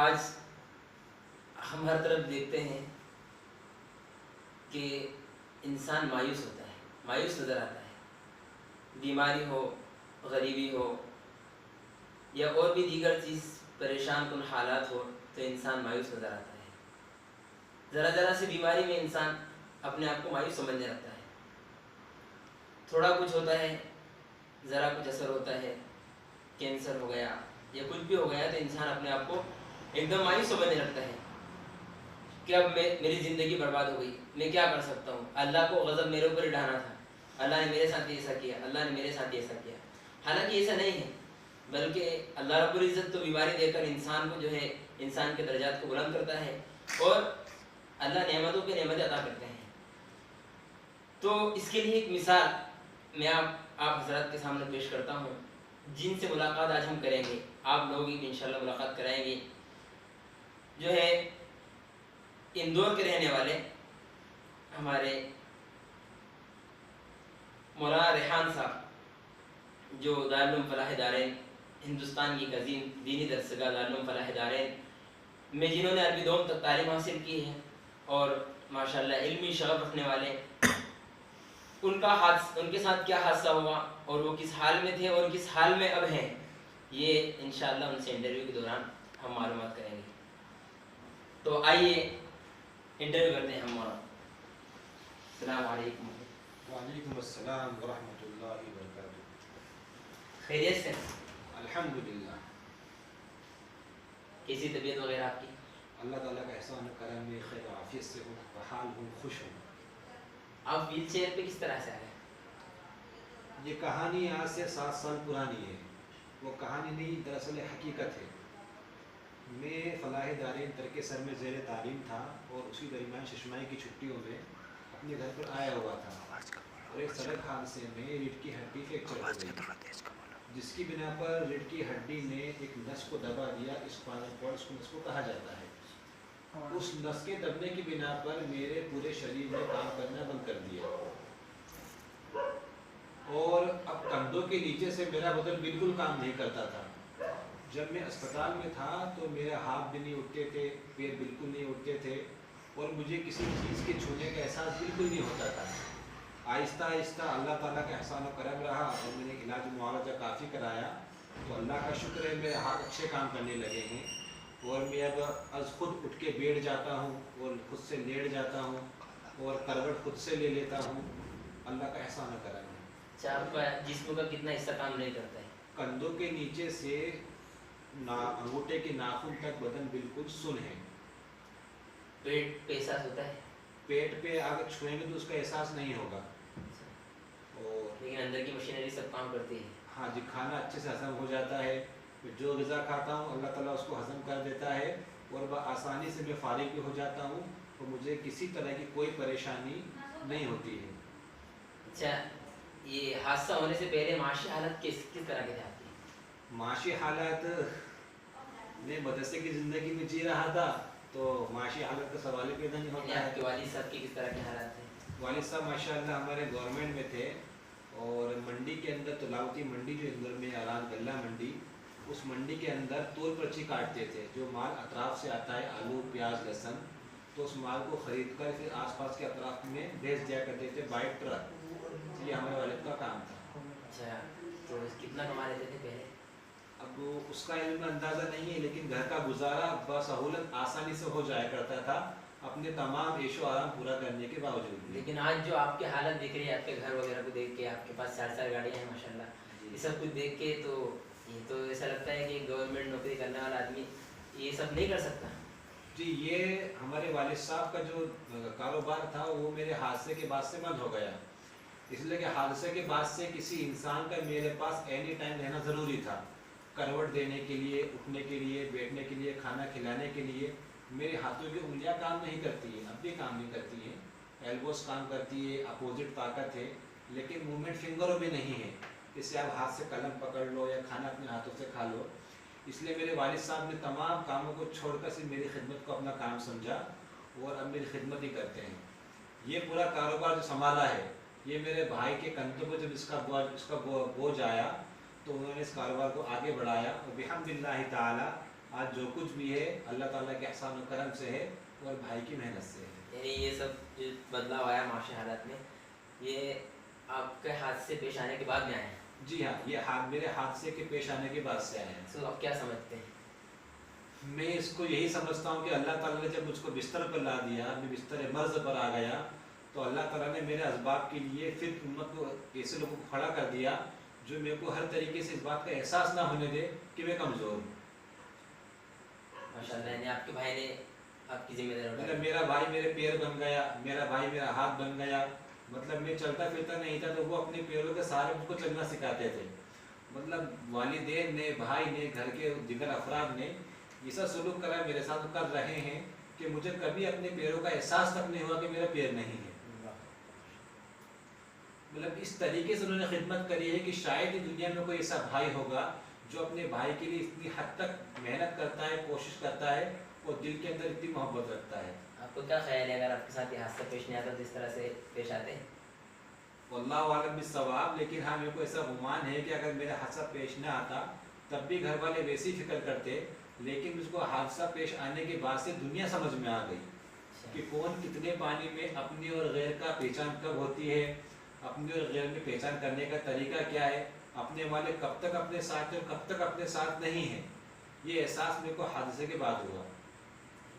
آج ہم ہر طرف دیکھتے ہیں کہ انسان مایوس ہوتا ہے، مایوس نظر آتا ہے، بیماری ہو، غریبی ہو یا اور بھی دیگر چیز پریشان کن حالات ہو تو انسان مایوس نظر آتا ہے۔ ذرا ذرا سی بیماری میں انسان اپنے آپ کو مایوس سمجھنے لگتا ہے۔ تھوڑا کچھ ہوتا ہے، ذرا کچھ اثر ہوتا ہے، کینسر ہو گیا یا کچھ بھی ہو گیا تو انسان اپنے آپ کو ایک دم مایوس سمجھنے لگتا ہے کہ اب میری زندگی برباد ہو گئی، میں کیا کر سکتا ہوں، اللہ کو غضب میرے اوپر ہی ڈھانا تھا، اللہ نے میرے ساتھ ایسا کیا، اللہ نے میرے ساتھ ایسا کیا۔ حالانکہ ایسا نہیں ہے، بلکہ اللہ رب العزت تو بیماری دے کر انسان کو جو ہے انسان کے درجات کو بلند کرتا ہے اور اللہ نعمتوں پہ نعمتیں عطا کرتے ہیں۔ تو اس کے لیے ایک مثال میں آپ حضرات کے سامنے پیش کرتا ہوں، جن سے ملاقات آج ہم کریں گے، آپ لوگوں کی انشاءاللہ ملاقات کرائیں گے، جو ہے اندور کے رہنے والے ہمارے مولانا ریحان صاحب، جو دارالعلوم فلاح دارین ہندوستان کی ایک عظیم دینی درسگاہ دارالعلوم فلاح دارین میں جنہوں نے عربی دوم تک تعلیم حاصل کی ہے اور ماشاءاللہ علمی شغف رکھنے والے، ان کے ساتھ کیا حادثہ ہوا اور وہ کس حال میں تھے اور کس حال میں اب ہیں، یہ انشاءاللہ ان سے انٹرویو کے دوران ہم معلومات کریں گے۔ تو آئیے انٹرویو کرتے ہیں ہم مولانا۔ السلام علیکم۔ وعلیکم السلام ورحمۃ اللہ وبرکاتہ۔ خیریت سے؟ الحمدللہ۔ کیسی طبیعت وغیرہ آپ کی؟ اللہ تعالیٰ کا احسان و کرم میں خیر و عافیت سے ہوں، بحال ہوں، خوش ہوں۔ آپ ویل چیئر پہ کس طرح سے آئے؟ یہ کہانی آج سے 7 سال پرانی ہے۔ وہ کہانی نہیں، دراصل حقیقت ہے۔ میں فلاح دارین ترک سر میں زیر تعلیم تھا اور اسی درمیان ششمائی کی چھٹیوں میں اپنے گھر پر آیا ہوا تھا اور ایک سڑک حادثے میں ریڑھ کی ہڈی فریکچر ہو گئی، جس کی بنا پر ریڑھ کی ہڈی نے ایک نس کو دبا دیا، اسپائنل کارڈ اس نس کو کہا جاتا ہے۔ اس نس کے دبنے کی بنا پر میرے پورے شریر نے کام کرنا بند کر دیا اور اب کندھوں کے نیچے سے میرا بدن بالکل کام نہیں کرتا تھا۔ جب میں اسپتال میں تھا تو میرے ہاتھ بھی نہیں اٹھتے تھے، پیر بالکل نہیں اٹھتے تھے اور مجھے کسی چیز کے چھونے کا احساس بالکل نہیں ہوتا تھا۔ آہستہ آہستہ اللہ تعالیٰ کا احسان و کرم رہا اور میں نے علاج معالجہ کافی کرایا تو اللہ کا شکر ہے میرے ہاتھ اچھے کام کرنے لگے ہیں اور میں اب از خود اٹھ کے بیٹھ جاتا ہوں اور خود سے لیٹ جاتا ہوں اور کروٹ خود سے لے لیتا ہوں۔ اللہ کا احسان و کرم ہے۔ اچھا، آپ کا جسم کا کتنا حصہ کام نہیں کرتا ہے؟ کندھوں کے نیچے سے انگوٹھے کے ناخن تک بدن بالکل سن ہے۔ پیٹ پہ احساس ہوتا ہے؟ پیٹ پہ اگر چھوئیں گے تو اس کا احساس نہیں ہوگا، اور لیکن اندر کی مشینری سب کام کرتی ہے؟ ہاں جی، کھانا اچھے سے ہضم ہو جاتا ہے، جو غذا کھاتا ہوں اللہ تعالیٰ اس کو ہضم کر دیتا ہے اور بآسانی سے میں فارغ بھی ہو جاتا ہوں اور مجھے کسی طرح کی کوئی پریشانی نہیں ہوتی ہے۔ اچھا، یہ حادثہ ہونے سے پہلے معاشی حالت کس طرح کی تھی آپ کی؟ معاشی حالات، میں مدرسے کی زندگی میں جی رہا تھا تو معاشی حالت کا سوال ہی پیدا نہیں ہوتا ہے۔ آپ کے والد صاحب کی کس طرح کے حالات تھے؟ والد صاحب ماشاءاللہ ہمارے گورنمنٹ میں تھے اور منڈی کے اندر تلاوتی منڈی جو اندر میں آران گلہ منڈی، اس منڈی کے اندر تول پرچی کاٹتے تھے، جو مال اطراف سے آتا ہے آلو پیاز لہسن، تو اس مال کو خرید کر پھر آس پاس کے اطراف میں بھیج دیا کرتے تھے بائی ٹرک۔ یہ ہمارے والد کا کام تھا۔ اچھا، تو کتنا کما لیتے تھے پہلے؟ اب اس کا علم اندازہ نہیں ہے، لیکن گھر کا گزارا بسہولت آسانی سے ہو جایا کرتا تھا اپنے تمام عیش و آرام پورا کرنے کے باوجود بھی۔ لیکن آج جو آپ کے حالت دیکھ رہی ہے، آپ کے گھر وغیرہ کو دیکھ کے، آپ کے پاس 4 گاڑیاں ہیں ماشاءاللہ، یہ سب کچھ دیکھ کے تو یہ تو ایسا لگتا ہے کہ گورنمنٹ نوکری کرنے والا آدمی یہ سب نہیں کر سکتا۔ جی، یہ ہمارے والد صاحب کا جو کاروبار تھا وہ میرے حادثے کے بعد سے بند ہو گیا، اس لیے کہ حادثے کے بعد سے کسی انسان کا میرے پاس اینی ٹائم رہنا ضروری تھا، کروٹ دینے کے لیے، اٹھنے کے لیے، بیٹھنے کے لیے، کھانا کھلانے کے لیے۔ میرے ہاتھوں کی انگلیاں کام نہیں کرتی ہیں، اب بھی کام نہیں کرتی ہیں، ایلبوز کام کرتی ہے، اپوزٹ طاقت ہے، لیکن موومنٹ فنگروں میں نہیں ہے، اس سے آپ ہاتھ سے قلم پکڑ لو یا کھانا اپنے ہاتھوں سے کھا لو۔ اس لیے میرے والد صاحب نے تمام کاموں کو چھوڑ کر صرف میری خدمت کو اپنا کام سمجھا اور اب میری خدمت ہی کرتے ہیں۔ یہ پورا کاروبار جو سنبھالا ہے یہ میرے بھائی کے کندھوں پہ جب اس کا بوجھ آیا تو انہوں نے اس کاروبار کو آگے بڑھایا اور بحمد اللہ تعالی آج جو کچھ بھی ہے اللہ تعالیٰ کے احسان و کرم سے ہے اور بھائی کی محنت سے ہے. یعنی یہ سب جو بدلاؤ آیا معاشی حالات میں، یہ آپ کے حادثے پیش آنے کے بعد میں آئے ہیں؟ جی ہاں، یہ میرے حادثے کے پیش آنے کے بعد سے آئے ہیں. تو آپ کیا سمجھتے ہیں؟ میں اس کو یہی سمجھتا ہوں کہ اللہ تعالیٰ نے جب مجھ کو بستر پر لا دیا، میں بستر مرض پر آ گیا، تو اللہ تعالیٰ نے میرے اسباب کے لیے پھر امت کو ایسے لوگوں کو کھڑا کر دیا جو میرے کو ہر طریقے سے اس بات کا احساس نہ ہونے دے کہ میں کمزور ہوں. ماشاء اللہ، یعنی آپ کے بھائی نے آپ کی ذمہ داری مطلب اٹھائی. میرا بھائی میرے پیر بن گیا، میرا بھائی میرا ہاتھ بن گیا. مطلب میں چلتا پھرتا نہیں تھا تو وہ اپنے پیروں کے سہارے مجھ کو چلنا سکھاتے تھے. مطلب والدین نے، بھائی نے، گھر کے دیگر افراد نے ایسا سلوک کرا میرے ساتھ کر رہے ہیں کہ مجھے کبھی اپنے پیروں کا احساس تک نہیں ہوا کہ میرا پیر نہیں ہے. مطلب اس طریقے سے انہوں نے خدمت کری ہے کہ شاید ہی دنیا میں کوئی ایسا بھائی ہوگا جو اپنے بھائی کے لیے اتنی حد تک محنت کرتا ہے، کوشش کرتا ہے اور دل کے اندر اتنی محبت رکھتا ہے. آپ کو کیا خیال ہے اگر آپ کے ساتھ یہ حادثہ پیش نہیں آتا تو اس طرح سے پیش آتے ہیں؟ واللہ عالم بالصواب، لیکن ہاں میرے کو ایسا گمان ہے کہ اگر میرا حادثہ پیش نہ آتا تب بھی گھر والے ویسی فکر کرتے، لیکن اس کو حادثہ پیش آنے کے بعد سے دنیا سمجھ میں آ گئی کہ کون کتنے پانی میں اپنی اور غیر کا پہچان کب ہوتی ہے، اپنے اور غیر میں پہچان کرنے کا طریقہ کیا ہے، اپنے والے کب تک اپنے ساتھ ہیں اور کب تک اپنے ساتھ نہیں ہیں. یہ احساس میرے کو حادثے کے بعد ہوا.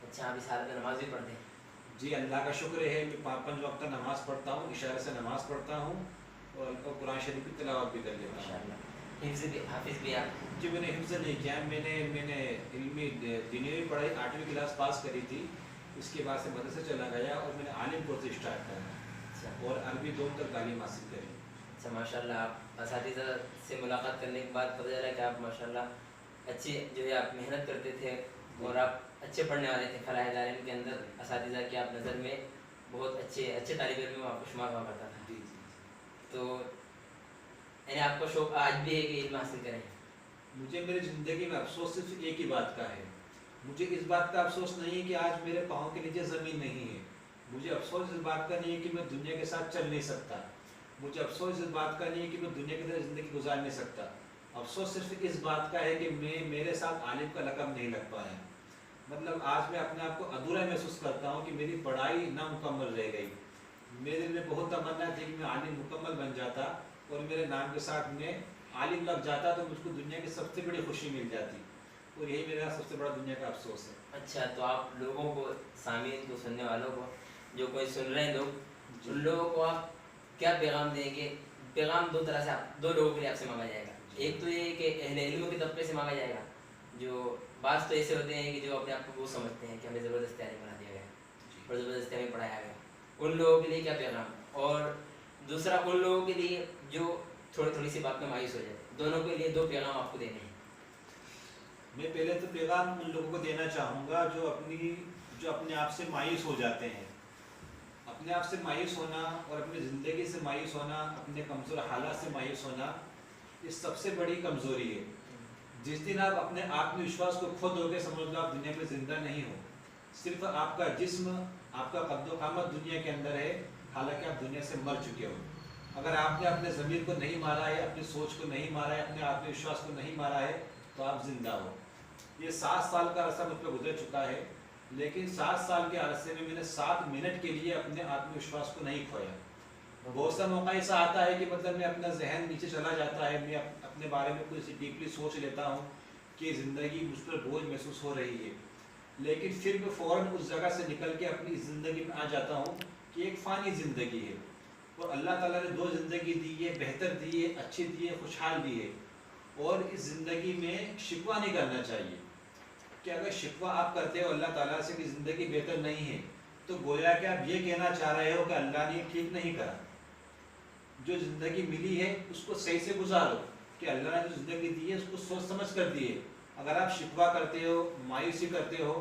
اچھا، آپ اس حالت میں نماز بھی پڑھتے ہیں؟ جی اللہ کا شکر ہے، میں 5 وقت نماز پڑھتا ہوں، اشارے سے نماز پڑھتا ہوں اور قرآن شریف کی تلاوت بھی کر لیتا ماشاء ہوں. اللہ. حفظ بھی، حافظ بھی آپ؟ جی میں نے حفظ نہیں کیا، میں نے علمی دینی پڑھائی 8ویں کلاس پاس کری تھی. اس کے بعد سے مدرسے چلا گیا اور میں نے عالم کورس اسٹارٹ کرا اور عربی 2 تک تعلیم حاصل کری. اچھا ماشاء اللہ. آپ اساتذہ سے ملاقات کرنے کے بعد پتہ چلا کہ آپ ماشاء اللہ اچھی جو ہے آپ محنت کرتے تھے اور آپ اچھے پڑھنے والے تھے. فلاح دارین کے اندر اساتذہ کی آپ نظر میں بہت اچھے طالب علم میں آپ کو شمار ہوا کرتا تھا. جی تو یعنی آپ کو شوق آج بھی ہے کہ علم حاصل کریں؟ مجھے میری زندگی میں افسوس صرف ایک ہی بات کا ہے. مجھے اس بات کا افسوس نہیں ہے کہ آج میرے پاؤں کے نیچے زمین نہیں ہے. مجھے افسوس اس بات کا نہیں ہے کہ میں دنیا کے ساتھ چل نہیں سکتا. مجھے افسوس اس بات کا نہیں ہے کہ میں دنیا کی طرح زندگی گزار نہیں سکتا. افسوس صرف اس بات کا ہے کہ میرے ساتھ عالم کا لقب نہیں لگ پایا. مطلب آج میں اپنے آپ کو ادھورا محسوس کرتا ہوں کہ میری پڑھائی نامکمل رہ گئی. میرے دل میں بہت تمنا تھی کہ میں عالم مکمل بن جاتا اور میرے نام کے ساتھ میں عالم لگ جاتا تو مجھ کو دنیا کی سب سے بڑی خوشی مل جاتی. اور یہی میرا سب سے بڑا دنیا کا افسوس ہے. اچھا، تو آپ لوگوں کو، سامعین کو، سننے والوں کو، جو کوئی سن رہے ہیں لوگ، ان لوگوں کو آپ کیا پیغام دیں گے؟ پیغام 2 طرح سے دو لوگوں کے لیے آپ سے مانگا جائے گا. ایک تو یہ کہ اہل علم کے طبقے سے مانگا جائے گا، جو بعض تو ایسے ہوتے ہیں کہ جو اپنے آپ کو وہ سمجھتے ہیں کہ ہمیں زبردستی عالم بنا دیا گیا اور زبردستی ہمیں پڑھایا گیا. ان لوگوں کے لیے کیا پیغام؟ اور دوسرا ان لوگوں کے لیے جو تھوڑی سی بات میں مایوس ہو جائے. دونوں کے لیے 2 پیغام آپ کو دینے ہیں. میں پہلے تو پیغام ان لوگوں کو دینا چاہوں گا جو اپنے آپ سے مایوس ہو جاتے ہیں. اپنے آپ سے مایوس ہونا اور اپنی زندگی سے مایوس ہونا، اپنے کمزور حالات سے مایوس ہونا، یہ سب سے بڑی کمزوری ہے. جس دن آپ اپنے آتم وشواس کو کھو دو گے سمجھ لو آپ دنیا میں زندہ نہیں ہو. صرف آپ کا جسم، آپ کا قد و قامت دنیا کے اندر ہے، حالانکہ آپ دنیا سے مر چکے ہو. اگر آپ نے اپنے ضمیر کو نہیں مارا ہے، اپنی سوچ کو نہیں مارا ہے، اپنے آتم وشواس کو نہیں مارا ہے تو آپ زندہ ہو. یہ 7 سال کا عرصہ مجھ پہ گزر چکا ہے، لیکن 7 سال کے عرصے میں نے 7 منٹ کے لیے اپنے آتم وشواس کو نہیں کھویا. بہت سا موقع ایسا آتا ہے کہ مطلب میں اپنا ذہن نیچے چلا جاتا ہے، میں اپنے بارے میں کچھ ڈیپلی سوچ لیتا ہوں کہ زندگی مجھ پر بوجھ محسوس ہو رہی ہے، لیکن پھر میں فوراً اس جگہ سے نکل کے اپنی زندگی میں آ جاتا ہوں کہ ایک فانی زندگی ہے اور اللہ تعالیٰ نے 2 زندگی دی ہے، بہتر دی ہے، اچھی دی ہے، خوشحال دی ہے. اور اس زندگی میں شکوہ نہیں کرنا چاہیے کہ اگر شکوہ آپ کرتے ہو اللہ تعالیٰ سے کہ زندگی بہتر نہیں ہے تو گویا کہ آپ یہ کہنا چاہ رہے ہو کہ اللہ نے ٹھیک نہیں کرا. جو زندگی ملی ہے اس کو صحیح سے گزارو کہ اللہ نے جو زندگی دی ہے اس کو سوچ سمجھ کر دی ہے. اگر آپ شکوہ کرتے ہو، مایوسی کرتے ہو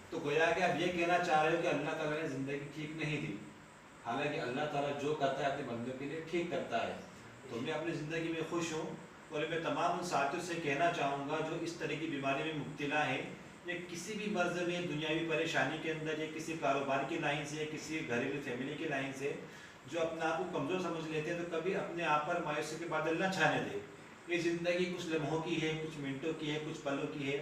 تو گویا کہ آپ یہ کہنا چاہ رہے ہو کہ اللہ تعالیٰ نے زندگی ٹھیک نہیں دی، حالانکہ اللہ تعالیٰ جو کرتا ہے اپنے بندوں کے لیے ٹھیک کرتا ہے. تو میں اپنی زندگی میں خوش ہوں اور میں تمام ان ساتھیوں سے کہنا چاہوں گا جو اس طرح کی بیماری میں مبتلا ہیں یا کسی بھی مرض میں، دنیاوی پریشانی کے اندر، یا کسی کاروبار کی لائن سے، یا کسی گھریلو فیملی کی لائن سے، جو اپنے آپ کو کمزور سمجھ لیتے ہیں تو کبھی اپنے آپ پر مایوسی کے بادل نہ چھانے دے. یہ زندگی کچھ لمحوں کی ہے، کچھ منٹوں کی ہے، کچھ پلوں کی ہے.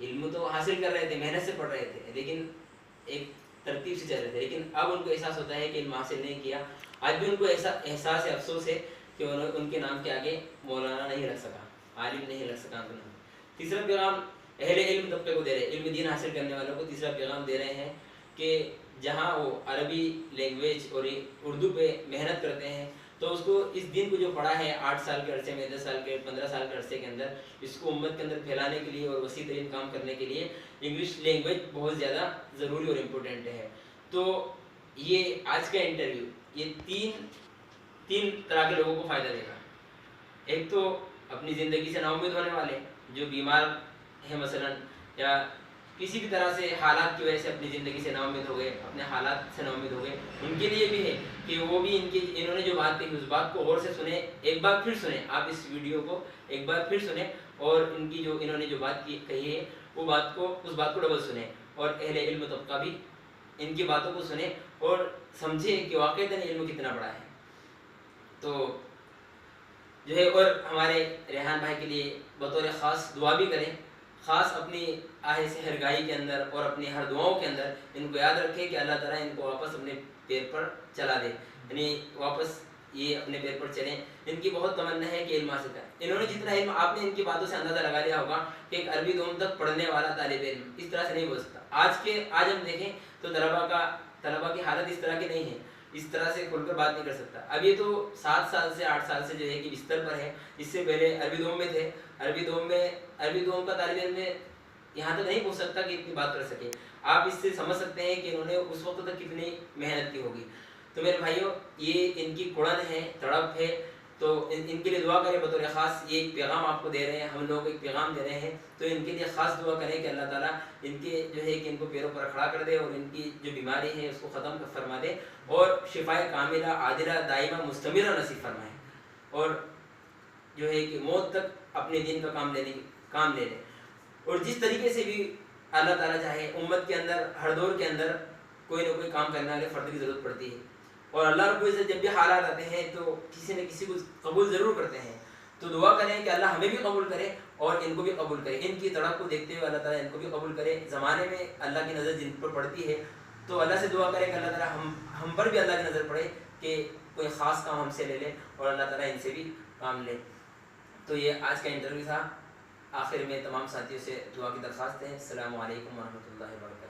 علم تو حاصل کر رہے تھے، محنت سے پڑھ رہے تھے، لیکن ایک ترتیب سے چل رہے تھے، لیکن اب ان کو احساس ہوتا ہے کہ علم حاصل نہیں کیا. آج بھی ان کو ایسا احساس ہے، افسوس ہے کہ ان کے نام کے آگے مولانا نہیں رکھ سکا، عالم نہیں رکھ سکا ان کو. تیسرا پیغام اہل علم طبقے کو دے رہے ہیں، علم دین حاصل کرنے والوں کو تیسرا پیغام دے رہے ہیں کہ جہاں وہ عربی لینگویج اور اردو پہ محنت کرتے ہیں تو اس کو اس دین کو جو پڑھا ہے 8 سال کے عرصے میں، 10 سال کے 15 سال کے عرصے کے اندر، اس کو امت کے اندر پھیلانے کے لیے اور وسیع ترین کام کرنے کے لیے انگلش لینگویج بہت زیادہ ضروری اور امپورٹنٹ ہے. تو یہ آج کا انٹرویو یہ تین طرح کے لوگوں کو فائدہ دے گا. ایک تو اپنی زندگی سے نا امید ہونے والے جو بیمار ہیں مثلا، یا کسی بھی طرح سے حالات کی وجہ سے اپنی زندگی سے نا امید ہو گئے، اپنے حالات سے نا امید ہو گئے، ان کے لیے بھی ہے کہ وہ بھی انہوں نے جو بات کہی اس بات کو غور سے سنیں، ایک بار پھر سنیں. آپ اس ویڈیو کو ایک بار پھر سنیں اور ان کی انہوں نے جو بات کہی ہے اس بات کو ڈبل سنیں، اور اہل علم طبقہ بھی ان کی باتوں کو سنیں اور سمجھیں کہ واقعتاً علم کتنا بڑا ہے. تو جو ہے، اور ہمارے ریحان بھائی کے لیے بطور خاص دعا بھی کریں، خاص اپنی آہ سحرگاہی کے اندر اور اپنی ہر دعاؤں کے اندر ان کو یاد رکھیں کہ اللہ تعالیٰ ان کو واپس اپنے پیر پر چلا دے، یعنی واپس یہ اپنے پیر پر چلیں. ان کی بہت تمنا ہے کہ علم حاصل کریں. انہوں نے جتنا علم، آپ نے ان کی باتوں سے اندازہ لگا لیا ہوگا کہ ایک عربی دوم تک پڑھنے والا طالب علم اس طرح سے نہیں بول سکتا. آج ہم دیکھیں تو طلبا کی حالت اس طرح کی نہیں ہے، اس طرح سے کھل کر بات نہیں کر سکتا. اب یہ تو 7 سال سے 8 سال سے جو ہے کہ بستر پر ہے. اس سے پہلے عربی دوم میں تھے، عربی دوم کا طالب علم یہاں تک نہیں پہنچ سکتا کہ اتنی بات کر سکے. آپ اس سے سمجھ سکتے ہیں کہ انہوں نے اس وقت تک کتنی محنت کی ہوگی. تو میرے بھائیوں، یہ ان کی کڑن ہے، تڑپ ہے، تو ان کے لیے دعا کریں. بطور خاص یہ ایک پیغام آپ کو دے رہے ہیں، ہم لوگ ایک پیغام دے رہے ہیں، تو ان کے لیے خاص دعا کریں کہ اللہ تعالیٰ ان کے جو ہے کہ ان کو پیروں پر کھڑا کر دے اور ان کی جو بیماری ہے اس کو ختم فرما دے اور شفائے کاملہ عاجلہ دائمہ مستمرہ نصیب فرمائے، اور جو ہے کہ موت تک اپنے دین کا کام لے لے. اور جس طریقے سے بھی اللہ تعالیٰ چاہے، امت کے اندر ہر دور کے اندر کوئی نہ کوئی کام کرنے والے فرد کی ضرورت پڑتی ہے، اور اللہ رب العزت جب بھی حالات آتے ہیں تو کسی نہ کسی کو قبول ضرور کرتے ہیں. تو دعا کریں کہ اللہ ہمیں بھی قبول کرے اور ان کو بھی قبول کرے. ان کی تڑپ کو دیکھتے ہوئے اللہ تعالیٰ ان کو بھی قبول کرے. زمانے میں اللہ کی نظر جن پر پڑتی ہے تو اللہ سے دعا کرے کہ اللہ تعالیٰ ہم پر بھی اللہ کی نظر پڑے کہ کوئی خاص کام ہم سے لے لے اور اللہ تعالیٰ ان سے بھی کام لے. تو یہ آج کا انٹرویو تھا. آخر میں تمام ساتھیوں سے دعا کی درخواست ہے. السلام علیکم ورحمۃ اللہ وبرکاتہ.